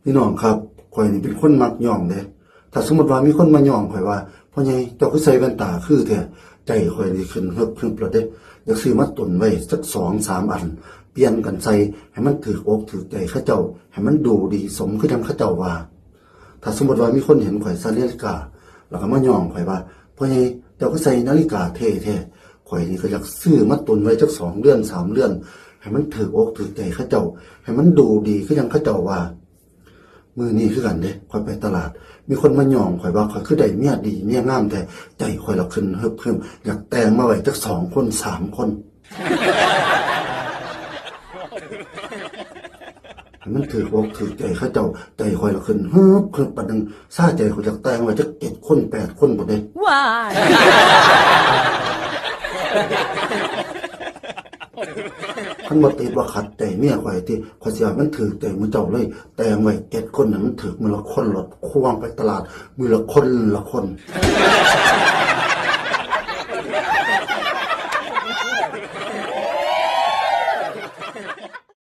พี่น้องครับข่อยนี่เป็นคนมักย่องเด้ถ้าสมมติว่ามีคนมาย่องข่อยว่าพ่อใหญ่เจ้าคือใส่แว่นตาคือแท้ใจข่อยนี่ขึ้นฮึบๆแล้วเด้อยากซื้อมาตุนไว้สัก2-3อันเปลี่ยนกันใส่ให้มันถูกอกถูกใจเขาเจ้าให้มันดูดีสมคือจังเขาเจ้าว่าถ้าสมมติว่ามีคนเห็นข่อยใส่นาฬิกาแล้วก็มาย่องข่อยว่าพ่อใหญ่เจ้าคือใส่นาฬิกาเท่แท้ข่อยนี่ก็อยากซื้อมาตุนไว้จัก2 เดือน 3 เดือนให้มันถูกอกถูกใจเขาเจ้าให้มันดูดีคือจังเขาเจ้าว่ามือนี้คือกันเด้ข่อยไปตลาดมีคนมาย่องข่อยว่าข่อยคือได้เมียดีเมียงามแต่ใจข่อยละขึ้นเฮิบๆอยากแต่งมาไว้จัก2 คน 3 คนมันถืออกถือใจเขาเจ้าใจข่อยละขึ้นฮึบคือปานนึงซาใจข่อยอยากแต่งไว้จัก7 คน 8 คนบ่ได้ว้ายคันบ่ติดว่าขัดใจเมียข่อยที่ข่อยสิว่ามันถือใจมื้อเจ้าเลยแต่งไว้7 คนน่ะมันถือมื้อละคนรถควงไปตลาดมื้อละคนละคน